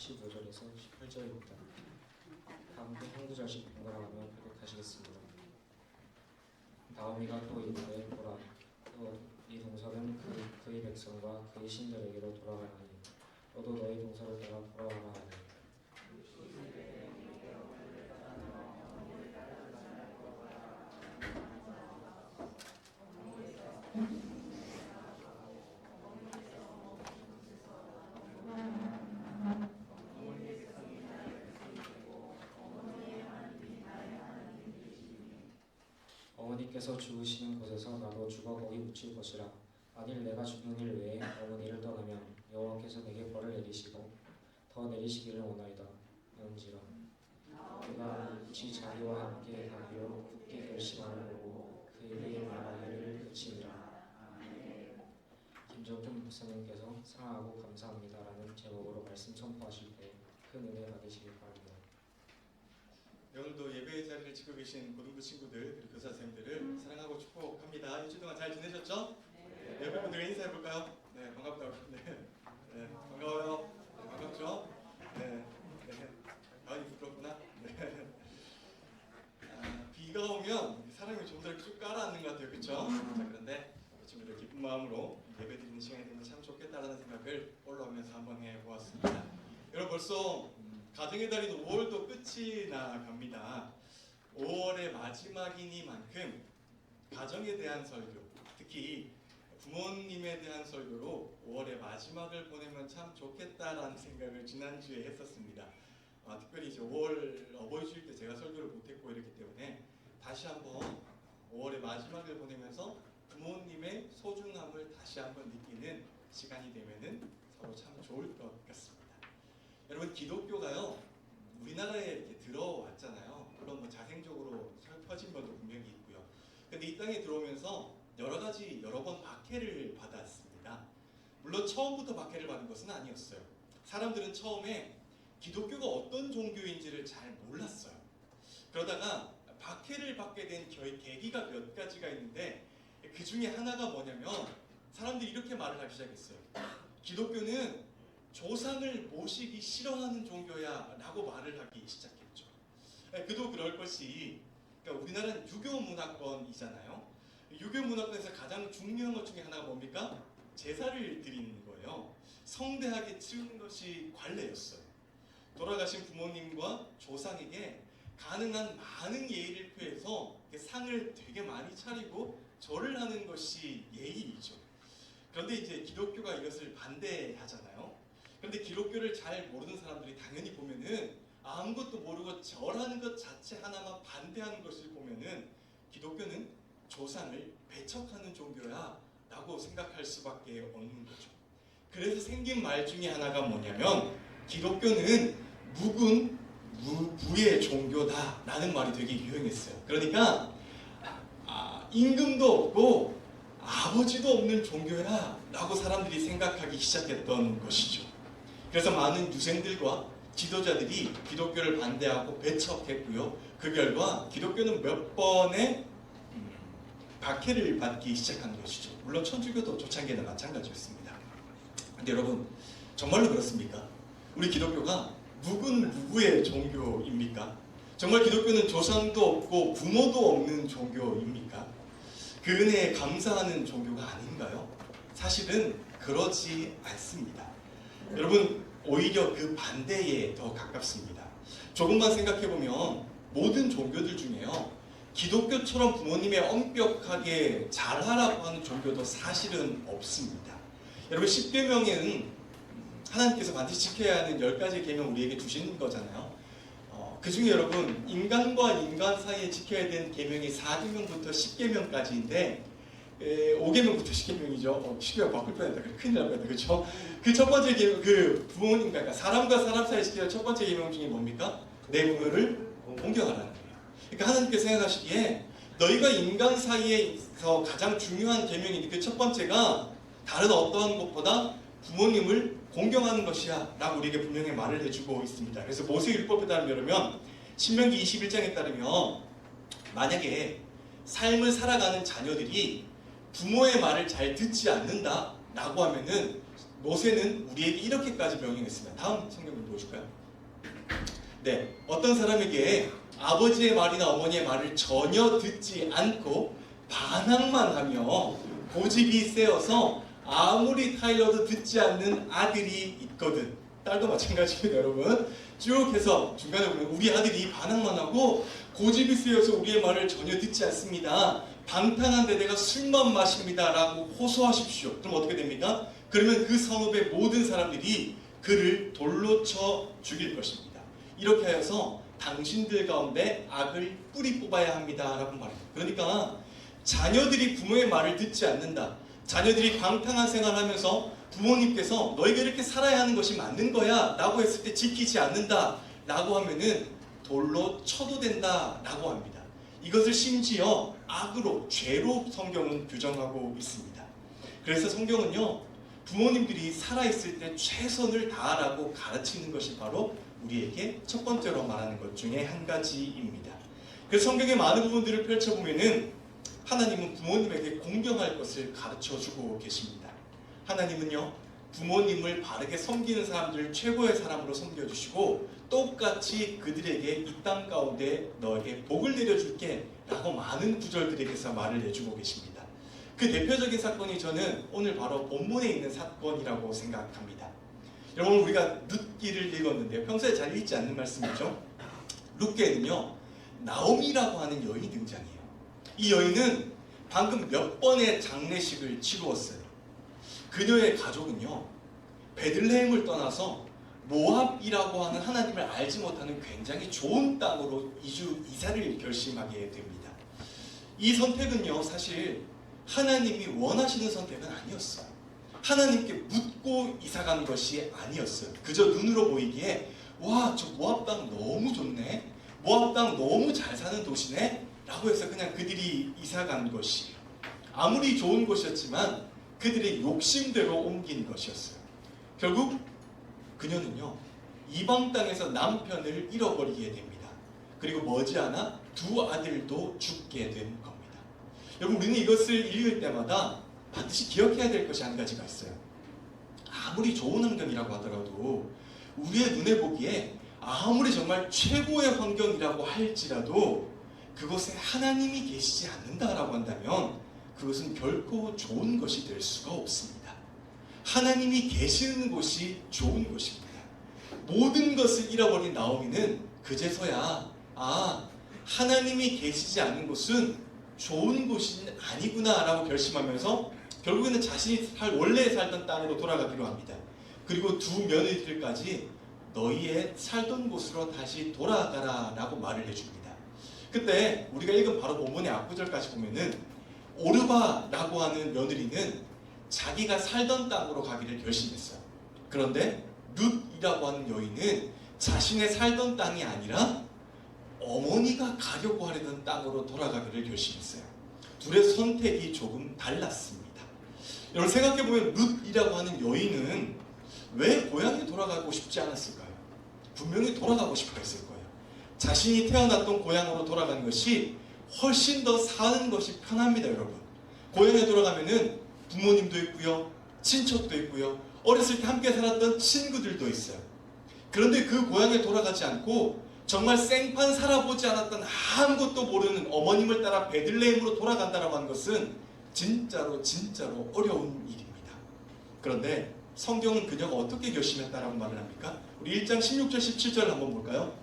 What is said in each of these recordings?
15절에서 18절입니다. 함께 한두 절씩 번갈아가며 교독하시겠습니다. 나오미가 또 이르되 보라, 또 이 동서는 그의 백성과 그의 신들에게로 돌아가라니 너도 너희 동서를 따라 돌아가라 하니 어머니께서 죽으시는 곳에서 나도 죽어 거기 묻힐 것이라. 만일 내가 죽는 일 외에 어머니를 떠나면 여호와께서 내게 벌을 내리시고 더 내리시기를 원하이다 하는지라. 그가 지 자기와 함께 가기로 굳게 결심함을 보고 그에게 말하기를 그치니라. 김정준 목사님께서 사랑하고 감사합니다라는 제목으로 말씀 선포하실 때 큰 은혜 받으시길 바랍니다. 오늘도 예배의 자리를 지키고 계신 고등부 친구들 그리고 교사 선생님들을 사랑하고 축복합니다. 일주일 동안 잘 지내셨죠? 네. 여러분들과 인사해볼까요? 네, 반갑다고. 네, 반가워요. 네, 반갑죠? 네, 가은이 부끄럽구나. 네. 비가 오면 사람이 좀 더 이렇게 쭉 깔아앉는 것 같아요, 그렇죠? 자, 그런데 친구들 기쁜 마음으로 예배 드리는 시간이 되면 참 좋겠다라는 생각을 올라오면서 한번 해보았습니다. 여러분 벌써 가정의 달인 5월도 끝이 나갑니다. 5월의 마지막이니만큼 가정에 대한 설교, 특히 부모님에 대한 설교로 5월의 마지막을 보내면 참 좋겠다라는 생각을 지난주에 했었습니다. 특별히 이제 5월 어버이 주일 때 제가 설교를 못했고 이랬기 때문에 다시 한번 5월의 마지막을 보내면서 부모님의 소중함을 다시 한번 느끼는 시간이 되면은 서로 참 좋을 것 같습니다. 여러분 기독교가요 우리나라에 이렇게 들어왔잖아요. 물론 뭐 자생적으로 퍼진 것도 분명히 있고요. 근데 이 땅에 들어오면서 여러 번 박해를 받았습니다. 물론 처음부터 박해를 받은 것은 아니었어요. 사람들은 처음에 기독교가 어떤 종교인지를 잘 몰랐어요. 그러다가 박해를 받게 된 계기가 몇 가지가 있는데 그 중에 하나가 뭐냐면 사람들이 이렇게 말을 하기 시작했어요. 기독교는 조상을 모시기 싫어하는 종교야 라고 말을 하기 시작했죠. 그도 그럴 것이 그러니까 우리나라는 유교 문화권이잖아요. 유교 문화권에서 가장 중요한 것 중에 하나가 뭡니까? 제사를 드리는 거예요. 성대하게 치르는 것이 관례였어요. 돌아가신 부모님과 조상에게 가능한 많은 예의를 표해서 상을 되게 많이 차리고 절을 하는 것이 예의이죠. 그런데 이제 기독교가 이것을 반대하잖아요. 그런데 기독교를 잘 모르는 사람들이 당연히 보면은 아무것도 모르고 절하는 것 자체 하나만 반대하는 것을 보면은 기독교는 조상을 배척하는 종교야 라고 생각할 수밖에 없는 거죠. 그래서 생긴 말 중에 하나가 뭐냐면 기독교는 묵은 무부의 종교다 라는 말이 되게 유행했어요. 그러니까 임금도 없고 아버지도 없는 종교야 라고 사람들이 생각하기 시작했던 것이죠. 그래서 많은 유생들과 지도자들이 기독교를 반대하고 배척했고요. 그 결과 기독교는 몇 번의 박해를 받기 시작한 것이죠. 물론 천주교도 초창기에는 마찬가지였습니다. 근데 여러분 정말로 그렇습니까? 우리 기독교가 묵은 무부의 종교입니까? 정말 기독교는 조상도 없고 부모도 없는 종교입니까? 그 은혜에 감사하는 종교가 아닌가요? 사실은 그러지 않습니다. 여러분 오히려 그 반대에 더 가깝습니다. 조금만 생각해보면 모든 종교들 중에요 기독교처럼 부모님의 엄격하게 잘하라고 하는 종교도 사실은 없습니다. 여러분 10계명에는 하나님께서 반드시 지켜야 하는 10가지 계명 우리에게 주시는 거잖아요. 그 중에 여러분 인간과 인간 사이에 지켜야 되는 계명이 4계명부터 10계명까지인데 5계명부터 10계명이죠. 10계명 바꿀 뻔했다. 큰일 날 뻔했다. 그렇죠? 그 첫 번째 계명, 그 부모님, 그러니까 사람과 사람 사이에 지켜야 첫 번째 계명 중에 뭡니까? 내 부모를 공경하라는 거예요. 그러니까 하나님께서 생각하시기에 너희가 인간 사이에서 가장 중요한 계명인데 그 첫 번째가 다른 어떠한 것보다 부모님을 공경하는 것이야 라고 우리에게 분명히 말을 해주고 있습니다. 그래서 모세율법에 따르면 신명기 21장에 따르면 만약에 삶을 살아가는 자녀들이 부모의 말을 잘 듣지 않는다 라고 하면은 모세는 우리에게 이렇게까지 명령했습니다. 다음 성경을 보여줄까요? 네, 어떤 사람에게 아버지의 말이나 어머니의 말을 전혀 듣지 않고 반항만 하며 고집이 세어서 아무리 타일러도 듣지 않는 아들이 있거든. 딸도 마찬가지입니다, 여러분. 쭉 해서 중간에 보면 우리 아들이 반항만 하고 고집이 세어서 우리의 말을 전혀 듣지 않습니다. 방탕한 데다가 술만 마십니다 라고 호소하십시오. 그럼 어떻게 됩니까? 그러면 그 성읍의 모든 사람들이 그를 돌로 쳐 죽일 것입니다. 이렇게 하여서 당신들 가운데 악을 뿌리 뽑아야 합니다 라고 말합니다. 그러니까 자녀들이 부모의 말을 듣지 않는다, 자녀들이 방탕한 생활을 하면서 부모님께서 너희가 이렇게 살아야 하는 것이 맞는 거야 라고 했을 때 지키지 않는다 라고 하면은 돌로 쳐도 된다 라고 합니다. 이것을 심지어 악으로, 죄로 성경은 규정하고 있습니다. 그래서 성경은요, 부모님들이 살아있을 때 최선을 다하라고 가르치는 것이 바로 우리에게 첫 번째로 말하는 것 중에 한 가지입니다. 그래서 성경의 많은 부분들을 펼쳐보면은 하나님은 부모님에게 공경할 것을 가르쳐주고 계십니다. 하나님은요, 부모님을 바르게 섬기는 사람들을 최고의 사람으로 섬겨주시고 똑같이 그들에게 이 땅 가운데 너에게 복을 내려줄게 라고 많은 구절들에게서 말을 해주고 계십니다. 그 대표적인 사건이 저는 오늘 바로 본문에 있는 사건이라고 생각합니다. 여러분, 우리가 룻기를 읽었는데요, 평소에 잘 읽지 않는 말씀이죠. 룻기에는요, 나오미라고 하는 여인이 등장해요. 이 여인은 방금 몇 번의 장례식을 치루었어요. 그녀의 가족은요, 베들레헴을 떠나서 모압이라고 하는 하나님을 알지 못하는 굉장히 좋은 땅으로 이사를 결심하게 됩니다. 이 선택은요, 사실 하나님이 원하시는 선택은 아니었어요. 하나님께 묻고 이사간 것이 아니었어요. 그저 눈으로 보이기에 와, 저 모압 땅 너무 좋네, 모압 땅 너무 잘 사는 도시네 라고 해서 그냥 그들이 이사간 것이에요. 아무리 좋은 곳이었지만 그들의 욕심대로 옮긴 것이었어요. 결국 그녀는요, 이방 땅에서 남편을 잃어버리게 됩니다. 그리고 머지않아 두 아들도 죽게 된 겁니다. 여러분, 우리는 이것을 읽을 때마다 반드시 기억해야 될 것이 한 가지가 있어요. 아무리 좋은 환경이라고 하더라도 우리의 눈에 보기에 아무리 정말 최고의 환경이라고 할지라도 그곳에 하나님이 계시지 않는다라고 한다면 그것은 결코 좋은 것이 될 수가 없습니다. 하나님이 계시는 곳이 좋은 곳입니다. 모든 것을 잃어버린 나오미는 그제서야 하나님이 계시지 않는 곳은 좋은 곳이 아니구나 라고 결심하면서 결국에는 자신이 원래 살던 땅으로 돌아가기로 합니다. 그리고 두 며느리들까지 너희의 살던 곳으로 다시 돌아가라 라고 말을 해줍니다. 그때 우리가 읽은 바로 본문의 앞구절까지 보면은 오르바라고 하는 며느리는 자기가 살던 땅으로 가기를 결심했어요. 그런데 룻이라고 하는 여인은 자신의 살던 땅이 아니라 어머니가 가려고 하려던 땅으로 돌아가기를 결심했어요. 둘의 선택이 조금 달랐습니다. 여러분, 생각해보면 룻이라고 하는 여인은 왜 고향에 돌아가고 싶지 않았을까요? 분명히 돌아가고 싶어 했을 거예요. 자신이 태어났던 고향으로 돌아가는 것이 훨씬 더 사는 것이 편합니다. 여러분, 고향에 돌아가면은 부모님도 있고요, 친척도 있고요, 어렸을 때 함께 살았던 친구들도 있어요. 그런데 그 고향에 돌아가지 않고 정말 생판 살아보지 않았던 아무것도 모르는 어머님을 따라 베들레헴으로 돌아간다라고 하는 것은 진짜로 어려운 일입니다. 그런데 성경은 그녀가 어떻게 결심했다라고 말을 합니까? 우리 1장 16절 17절 한번 볼까요?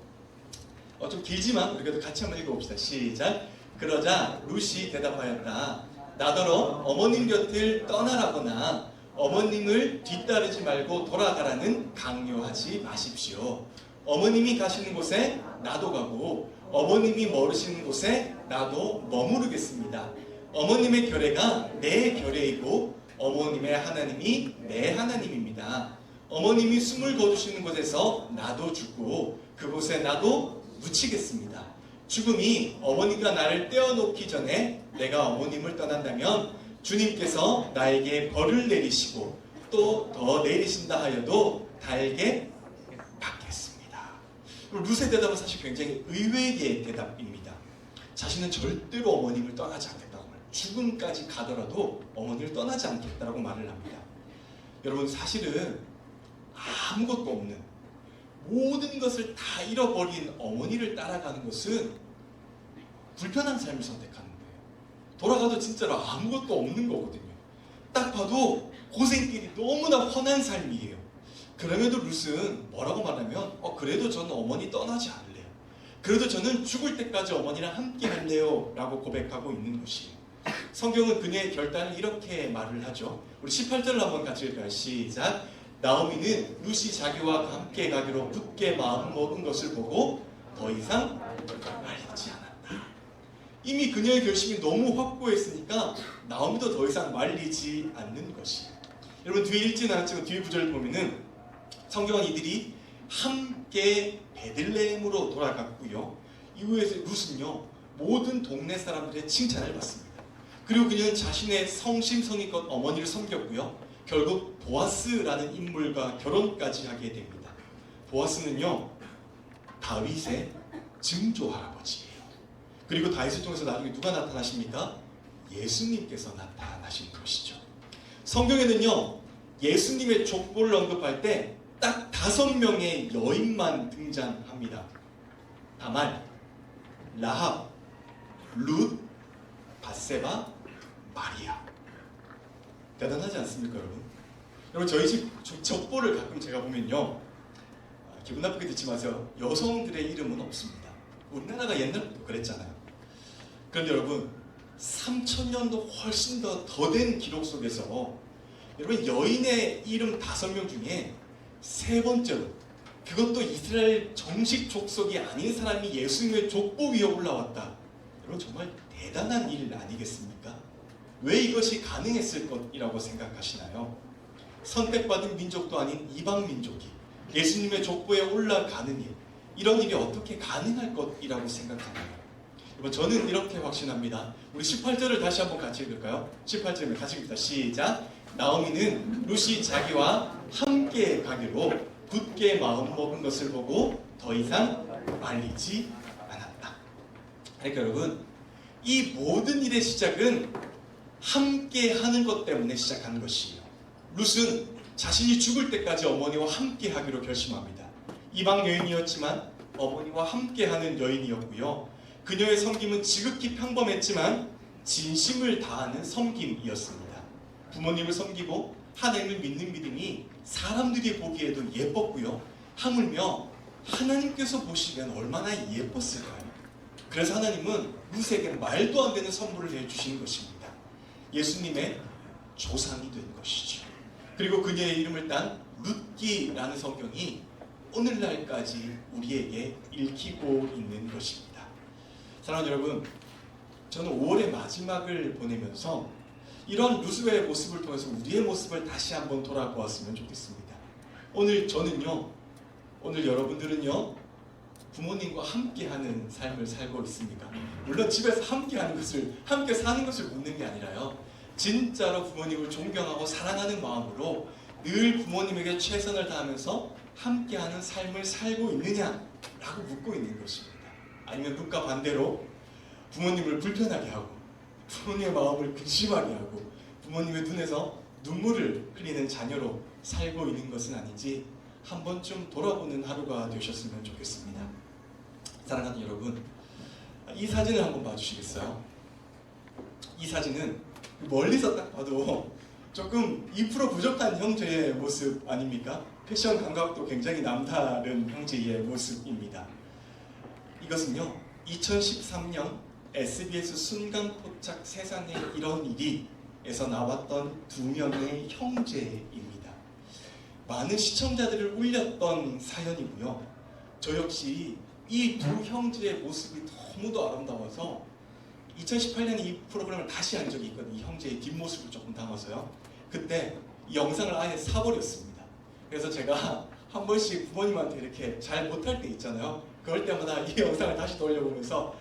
좀 길지만 우리 그래도 같이 한번 읽어봅시다. 시작. 그러자 룻이 대답하였다. 나더러 어머님 곁을 떠나라거나 어머님을 뒤따르지 말고 돌아가라는 강요하지 마십시오. 어머님이 가시는 곳에 나도 가고 어머님이 머무르시는 곳에 나도 머무르겠습니다. 어머님의 결례가 내 결례이고 어머님의 하나님이 내 하나님입니다. 어머님이 숨을 거두시는 곳에서 나도 죽고 그곳에 나도 묻히겠습니다. 죽음이 어머니가 나를 떼어놓기 전에 내가 어머님을 떠난다면 주님께서 나에게 벌을 내리시고 또 더 내리신다 하여도 달게 받겠습니다. 룻의 대답은 사실 굉장히 의외의 대답입니다. 자신은 절대로 어머님을 떠나지 않겠다고 말합니다. 죽음까지 가더라도 어머니를 떠나지 않겠다고 말을 합니다. 여러분 사실은 아무것도 없는 모든 것을 다 잃어버린 어머니를 따라가는 것은 불편한 삶을 선택하는 거예요. 돌아가도 진짜로 아무것도 없는 거거든요. 딱 봐도 고생길이 너무나 훤한 삶이에요. 그럼에도 룻은 뭐라고 말하면 그래도 저는 어머니 떠나지 않을래요. 그래도 저는 죽을 때까지 어머니랑 함께 할래요 라고 고백하고 있는 것이에요. 성경은 그녀의 결단을 이렇게 말을 하죠. 우리 18절을 한번 같이 읽을까요? 시작. 나오미는 룻이 자기와 함께 가기로 굳게 마음먹은 것을 보고 더 이상 말리지 않았다. 이미 그녀의 결심이 너무 확고했으니까 나오미도 더 이상 말리지 않는 것이에요. 여러분 뒤에 읽지는 않지만 뒤에 구절을 보면은 성경은 이들이 함께 베들레헴으로 돌아갔고요. 이후에 룻은요 모든 동네 사람들의 칭찬을 받습니다. 그리고 그녀는 자신의 성심성의껏 어머니를 섬겼고요. 결국 보아스라는 인물과 결혼까지 하게 됩니다. 보아스는요 다윗의 증조 할아버지예요. 그리고 다윗을 통해서 나중에 누가 나타나십니까? 예수님께서 나타나신 것이죠. 성경에는요 예수님의 족보를 언급할 때 딱 5명의 여인만 등장합니다. 다만 라합, 룻, 밧세바, 마리아. 대단하지 않습니까, 여러분? 여러분 저희 집 족보를 가끔 제가 보면요 기분 나쁘게 듣지 마세요. 여성들의 이름은 없습니다. 우리나라가 옛날부터 그랬잖아요. 그런데 여러분 3000년도 훨씬 더 된 기록 속에서 여러분 여인의 이름 5명 중에 3번째로 그것도 이스라엘 정식 족속이 아닌 사람이 예수님의 족보 위에 올라왔다. 여러분 정말 대단한 일 아니겠습니까? 왜 이것이 가능했을 것이라고 생각하시나요? 선택받은 민족도 아닌 이방 민족이 예수님의 족보에 올라가는 일, 이런 일이 어떻게 가능할 것이라고 생각하나요? 여러분 저는 이렇게 확신합니다. 우리 18절을 다시 한번 같이 읽을까요? 18절을 같이 읽읍니다. 시작. 나오미는 룻이 자기와 함께 가기로 굳게 마음먹은 것을 보고 더 이상 말리지 않았다. 그러니까 여러분 이 모든 일의 시작은 함께 하는 것 때문에 시작하는 것이에요. 룻은 자신이 죽을 때까지 어머니와 함께 하기로 결심합니다. 이방 여인이었지만 어머니와 함께 하는 여인이었고요. 그녀의 섬김은 지극히 평범했지만 진심을 다하는 섬김이었습니다. 부모님을 섬기고 하나님을 믿는 믿음이 사람들이 보기에도 예뻤고요. 하물며 하나님께서 보시기엔 얼마나 예뻤을까요? 그래서 하나님은 룻에게 말도 안 되는 선물을 해주신 것입니다. 예수님의 조상이 된 것이죠. 그리고 그녀의 이름을 딴 룻기라는 성경이 오늘날까지 우리에게 읽히고 있는 것입니다. 사랑하는 여러분, 저는 5월의 마지막을 보내면서 이런 룻의 모습을 통해서 우리의 모습을 다시 한번 돌아보았으면 좋겠습니다. 오늘 저는요, 오늘 여러분들은요, 부모님과 함께하는 삶을 살고 있습니까? 물론 집에서 함께하는 것을, 함께 사는 것을 묻는 게 아니라요, 진짜로 부모님을 존경하고 사랑하는 마음으로 늘 부모님에게 최선을 다하면서 함께하는 삶을 살고 있느냐라고 묻고 있는 것입니다. 아니면 룻과 반대로 부모님을 불편하게 하고 부모님의 마음을 근심하게 하고 부모님의 눈에서 눈물을 흘리는 자녀로 살고 있는 것은 아닌지 한 번쯤 돌아보는 하루가 되셨으면 좋겠습니다. 사랑하는 여러분, 이 사진을 한번 봐주시겠어요? 이 사진은 멀리서 딱 봐도 조금 2% 부족한 형제의 모습 아닙니까? 패션 감각도 굉장히 남다른 형제의 모습입니다. 이것은요 2013년 SBS 순간포착 세상에 이런 일이 에서 나왔던 2명의 형제입니다. 많은 시청자들을 울렸던 사연이고요. 저 역시 이 2 형제의 모습이 너무도 아름다워서 2018년에 이 프로그램을 다시 한 적이 있거든요. 이 형제의 뒷모습을 조금 담아서요. 그때 이 영상을 아예 사버렸습니다. 그래서 제가 한 번씩 부모님한테 이렇게 잘 못할 때 있잖아요. 그럴 때마다 이 영상을 다시 돌려보면서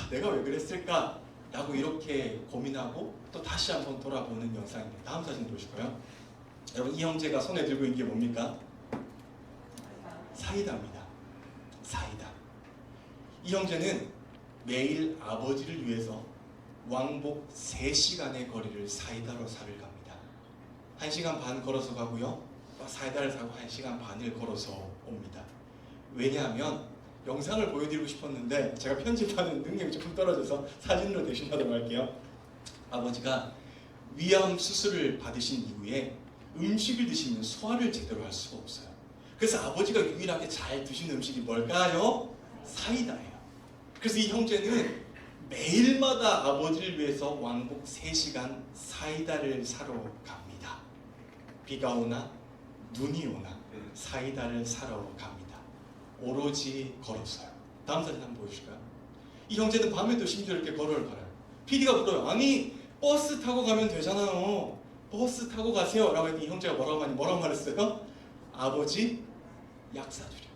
내가 왜 그랬을까? 라고 이렇게 고민하고 또 다시 한번 돌아보는 영상입니다. 다음 사진 보실까요? 여러분 이 형제가 손에 들고 있는 게 뭡니까? 사이다입니다. 사이다. 이 형제는 매일 아버지를 위해서 왕복 3시간의 거리를 사이다로 살을 갑니다. 1시간 반 걸어서 가고요. 사이다를 사고 1시간 반을 걸어서 옵니다. 왜냐하면 영상을 보여드리고 싶었는데 제가 편집하는 능력이 조금 떨어져서 사진으로 대신하도록 할게요. 아버지가 위암 수술을 받으신 이후에 음식을 드시면 소화를 제대로 할 수가 없어요. 그래서 아버지가 유일하게 잘 드시는 음식이 뭘까요? 사이다예요. 그래서 이 형제는 매일마다 아버지를 위해서 왕복 3시간 사이다를 사러 갑니다. 비가 오나 눈이 오나 사이다를 사러 갑니다. 오로지 걸었어요. 다음 사진 한번 보여주실까요? 이 형제는 밤에도 심지어 이렇게 걸어를 갈아요. PD가 물어요. 아니 버스 타고 가면 되잖아요. 버스 타고 가세요. 라고 했더니 이 형제가 뭐라고 말했어요? 아버지 약 사주려고.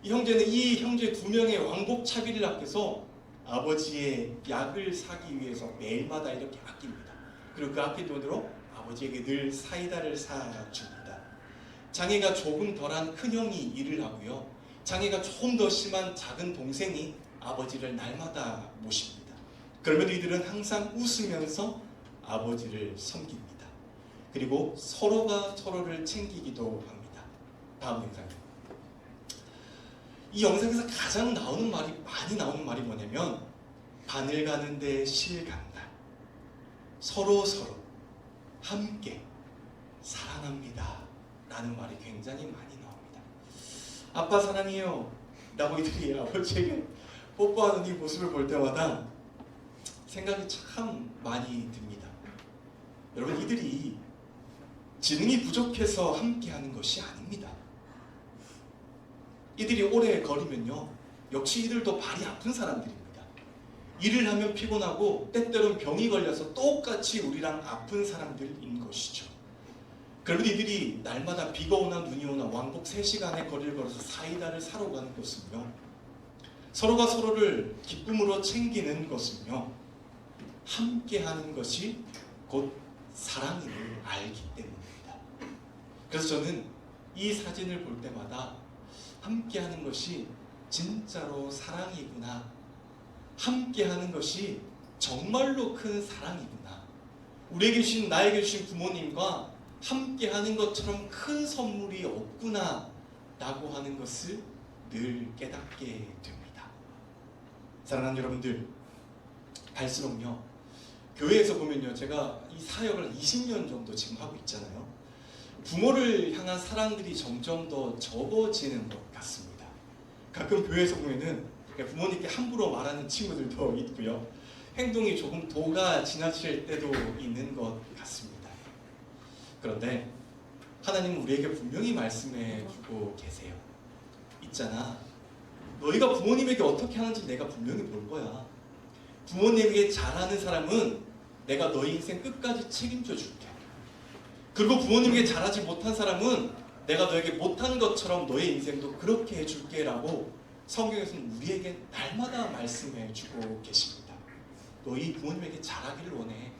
이 형제는 이 형제 2명의 왕복 차비를 아껴서 아버지의 약을 사기 위해서 매일마다 이렇게 아낍니다. 그리고 그 아낀 돈으로 아버지에게 늘 사이다를 사줍니다. 장애가 조금 덜한 큰형이 일을 하고요. 장애가 조금 더 심한 작은 동생이 아버지를 날마다 모십니다. 그러면 이들은 항상 웃으면서 아버지를 섬깁니다. 그리고 서로가 서로를 챙기기도 합니다. 다음 영상입니다. 이 영상에서 가장 많이 나오는 말이 뭐냐면 바늘 가는데 실 간다. 서로 함께 사랑합니다 라는 말이 굉장히 많이 나옵니다. 아빠 사랑해요 라고 이들이 아버지에게 뽀뽀하는 이 모습을 볼 때마다 생각이 참 많이 듭니다. 여러분, 이들이 지능이 부족해서 함께 하는 것이 아닙니다. 이들이 오래 걸으면요, 역시 이들도 발이 아픈 사람들입니다. 일을 하면 피곤하고 때때로는 병이 걸려서 똑같이 우리랑 아픈 사람들인 것이죠. 그러면 이들이 날마다 비가 오나 눈이 오나 왕복 3시간의 거리를 걸어서 사이다를 사러 가는 것은요, 서로가 서로를 기쁨으로 챙기는 것은요, 함께하는 것이 곧 사랑임을 알기 때문입니다. 그래서 저는 이 사진을 볼 때마다 함께하는 것이 진짜로 사랑이구나, 함께하는 것이 정말로 큰 사랑이구나, 우리에게 주신, 나에게 주신 부모님과 함께하는 것처럼 큰 선물이 없구나 라고 하는 것을 늘 깨닫게 됩니다. 사랑하는 여러분들, 갈수록요, 교회에서 보면요, 제가 이 사역을 20년 정도 지금 하고 있잖아요. 부모를 향한 사랑들이 점점 더 적어지는 것 같습니다. 가끔 교회에서 보면은 부모님께 함부로 말하는 친구들도 있고요, 행동이 조금 도가 지나칠 때도 있는 것 같습니다. 그런데 하나님은 우리에게 분명히 말씀해 주고 계세요. 있잖아, 너희가 부모님에게 어떻게 하는지 내가 분명히 볼 거야. 부모님에게 잘하는 사람은 내가 너희 인생 끝까지 책임져 줄게. 그리고 부모님에게 잘하지 못한 사람은 내가 너에게 못한 것처럼 너의 인생도 그렇게 해줄게 라고 성경에서는 우리에게 날마다 말씀해 주고 계십니다. 너희 부모님에게 잘하기를 원해.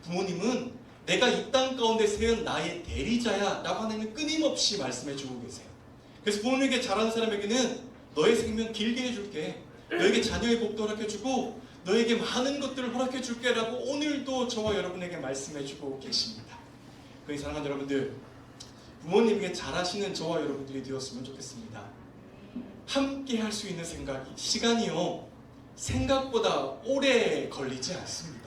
부모님은 내가 이 땅 가운데 세운 나의 대리자야 라고 하나님은 끊임없이 말씀해 주고 계세요. 그래서 부모님에게 잘하는 사람에게는 너의 생명 길게 해줄게, 너에게 자녀의 복도 허락해주고 너에게 많은 것들을 허락해줄게 라고 오늘도 저와 여러분에게 말씀해 주고 계십니다. 그러니 사랑하는 여러분들, 부모님에게 잘하시는 저와 여러분들이 되었으면 좋겠습니다. 함께 할 수 있는 시간이요, 생각보다 오래 걸리지 않습니다.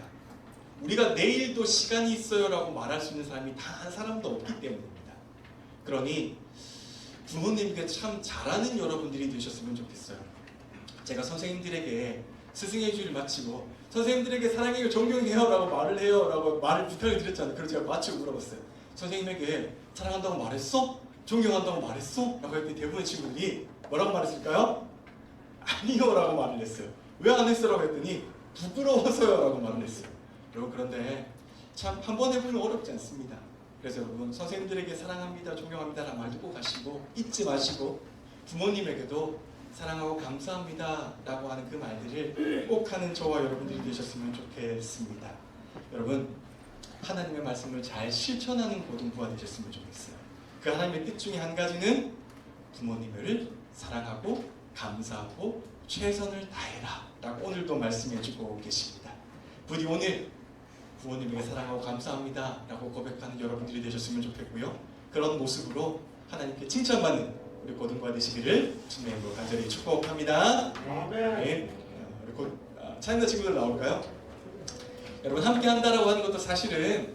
우리가 내일도 시간이 있어요 라고 말할 수 있는 사람이 단 한 사람도 없기 때문입니다. 그러니 부모님께 참 잘하는 여러분들이 되셨으면 좋겠어요. 제가 선생님들에게 스승의 주를 마치고 선생님들에게 사랑해요, 존경해요 라고 말을 해요 라고 부탁을 드렸잖아요. 그래서 제가 마치고 물어봤어요. 선생님에게 사랑한다고 말했어? 존경한다고 말했어? 라고 했더니 대부분의 친구들이 뭐라고 말했을까요? 아니요 라고 말을 했어요. 왜 안 했어? 라고 했더니 부끄러워서요 라고 말을 했어요. 여러분, 그런데 참 한 번 해보면 어렵지 않습니다. 그래서 여러분, 선생님들에게 사랑합니다, 존경합니다 라는 말 듣고 가시고 잊지 마시고 부모님에게도 사랑하고 감사합니다 라고 하는 그 말들을 꼭 하는 저와 여러분들이 되셨으면 좋겠습니다. 여러분, 하나님의 말씀을 잘 실천하는 고등부가 되셨으면 좋겠어요. 그 하나님의 뜻 중에 한 가지는 부모님을 사랑하고 감사하고 최선을 다해라 라고 오늘도 말씀해 주고 계십니다. 부디 오늘 부모님에게 사랑하고 감사합니다 라고 고백하는 여러분들이 되셨으면 좋겠고요. 그런 모습으로 하나님께 칭찬받는 우리 고등부가 되시기를 주님의 이름으로 간절히 축복합니다. 네. 우리 곧 차인다 친구들 나올까요? 여러분 함께 한다라고 하는 것도 사실은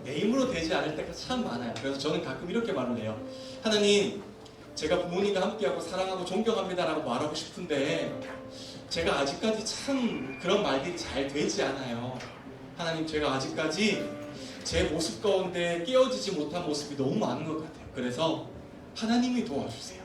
내 힘으로 되지 않을 때가 참 많아요. 그래서 저는 가끔 이렇게 말을 해요. 하나님, 제가 부모님과 함께하고 사랑하고 존경합니다라고 말하고 싶은데 제가 아직까지 참 그런 말들이 잘 되지 않아요. 하나님, 제가 아직까지 제 모습 가운데 깨어지지 못한 모습이 너무 많은 것 같아요. 그래서 하나님이 도와주세요.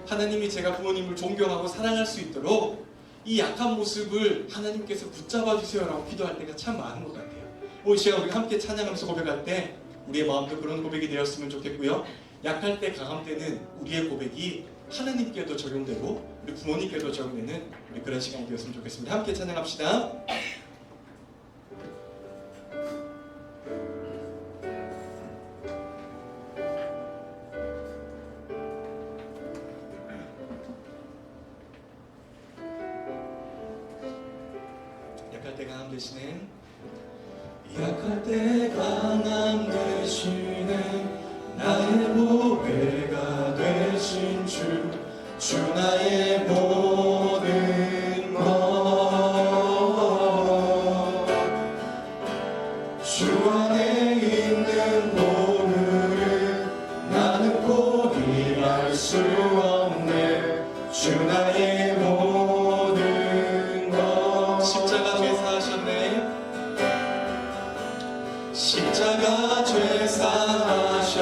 하나님이 제가 부모님을 존경하고 사랑할 수 있도록 이 약한 모습을 하나님께서 붙잡아 주세요라고 기도할 때가 참 많은 것 같아요. 오늘 시간 우리 함께 찬양하면서 고백할 때 우리의 마음도 그런 고백이 되었으면 좋겠고요. 약할 때, 강할 때는 우리의 고백이 하나님께도 적용되고 우리 부모님께도 적용되는 우리 그런 시간이 되었으면 좋겠습니다. 함께 찬양합시다. 약할 때 강함 되시는 약할 때 강함 되시는 나의 보배가 되신 주 나의 모든 것 주 안에 있는 보물을 나는 포기할 수 없네 주 나의 모든 것 십자가 죄사하셨네 십자가 죄사하셨네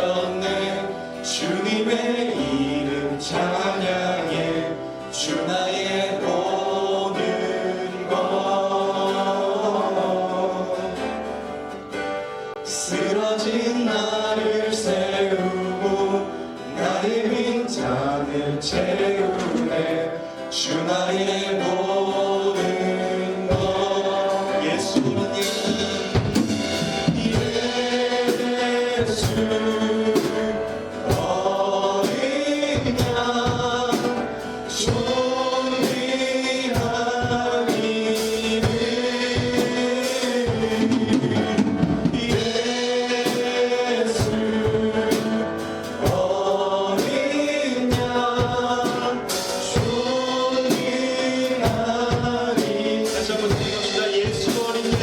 주님의 이름 찬양해 주 나의 모든 것 쓰러진 나를 세우고 나의 빈잔을 채우네 주 나의 모든 것 예수님 어린 양 존귀한 이름 예수 어린 양 존귀한 이름 다시 한번 들어갑시다. 예수 어린 양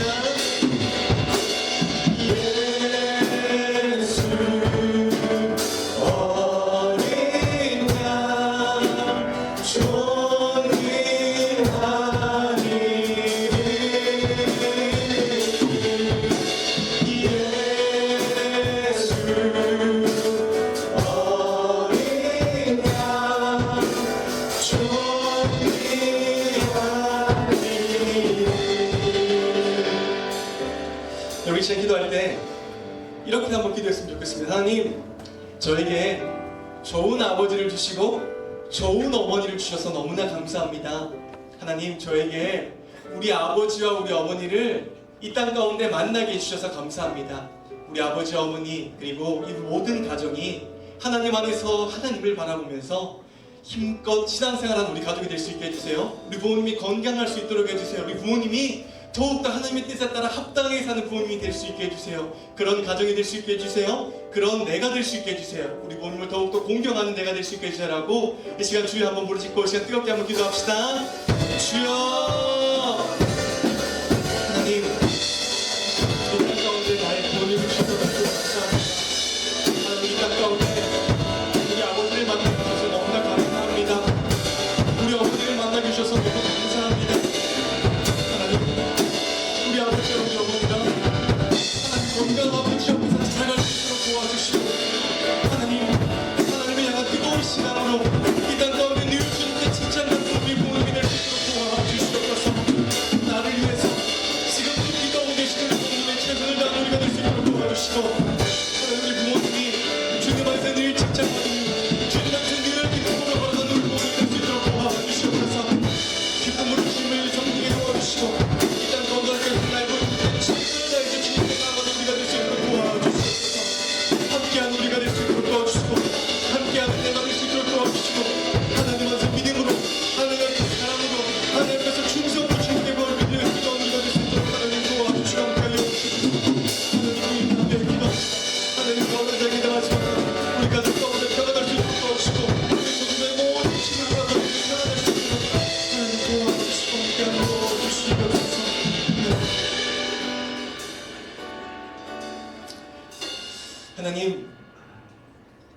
여기 시간 기도할 때 이렇게 한번 기도했으면 좋겠습니다. 하나님, 저에게 좋은 아버지를 주시고 좋은 어머니를 주셔서 너무나 감사합니다. 하나님, 저에게 우리 아버지와 우리 어머니를 이 땅 가운데 만나게 해주셔서 감사합니다. 우리 아버지, 어머니 그리고 이 모든 가정이 하나님 안에서 하나님을 바라보면서 힘껏 신앙생활하는 우리 가족이 될 수 있게 해주세요. 우리 부모님이 건강할 수 있도록 해주세요. 우리 부모님이 더욱더 하나님의 뜻에 따라 합당하게 사는 부모님이 될 수 있게 해주세요. 그런 가정이 될 수 있게 해주세요. 그런 내가 될 수 있게 해주세요. 우리 부모님을 더욱더 공경하는 내가 될 수 있게 해주세요라고 이 시간 주여 한번 부르짖고 이 시간 뜨겁게 한번 기도합시다. 주여 하나님, 이 땅 가운데 나의 부모님을 주셔서 감사합니다. 하나님, 이 땅 가운데 우리 아버지를 만나게 주셔서 너무나 감사합니다. 우리 어머니를 만나게 주셔서 너무 감사합니다. 우리 아버지와 우리 어머니가 하나님 건강하고 지역에서 살아갈 수 있도록 도와주시고 하나님을 향한 뜨거운 신앙으로 이 땅 가운데 늘 주님께 칭찬받는 우리 부모님이 될 수 있도록 도와주시옵소서.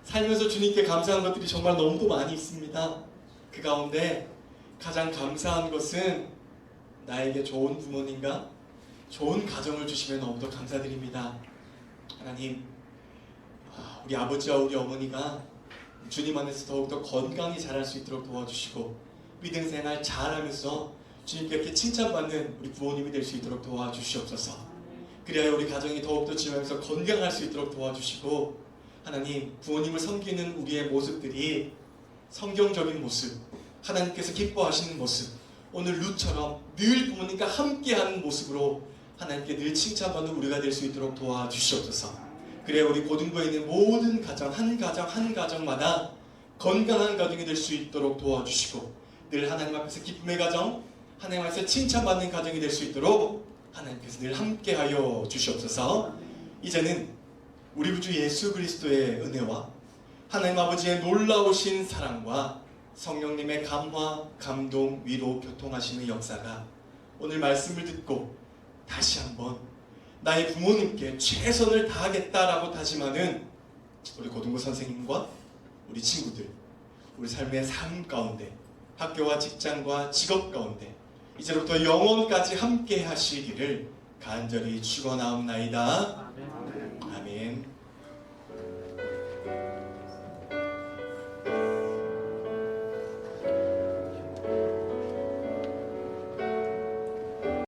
살면서 주님께 감사한 것들이 정말 너무도 많이 있습니다. 그 가운데 가장 감사한 것은 나에게 좋은 부모님과 좋은 가정을 주시면 너무도 감사드립니다. 하나님, 우리 아버지와 우리 어머니가 주님 안에서 더욱더 건강히 자랄 수 있도록 도와주시고 믿음 생활 잘하면서 주님께 이렇게 칭찬받는 우리 부모님이 될 수 있도록 도와주시옵소서. 그래야 우리 가정이 더욱더 지면서 건강할 수 있도록 도와주시고, 하나님, 부모님을 섬기는 우리의 모습들이 성경적인 모습, 하나님께서 기뻐하시는 모습, 오늘 룻처럼 늘 부모님과 함께하는 모습으로 하나님께 늘 칭찬받는 우리가 될 수 있도록 도와주시옵소서. 그래야 우리 고등부에 있는 모든 가정, 한 가정 한 가정마다 건강한 가정이 될 수 있도록 도와주시고, 늘 하나님 앞에서 기쁨의 가정, 하나님 앞에서 칭찬받는 가정이 될 수 있도록 하나님께서 늘 함께하여 주시옵소서. 이제는 우리 구주 예수 그리스도의 은혜와 하나님 아버지의 놀라우신 사랑과 성령님의 감화, 감동, 위로, 교통하시는 역사가 오늘 말씀을 듣고 다시 한번 나의 부모님께 최선을 다하겠다라고 다짐하는 우리 고등부 선생님과 우리 친구들, 우리 삶의 삶 가운데, 학교와 직장과 직업 가운데 이제부터 영원까지 함께 하시기를 간절히 축원하옵나이다. 아멘.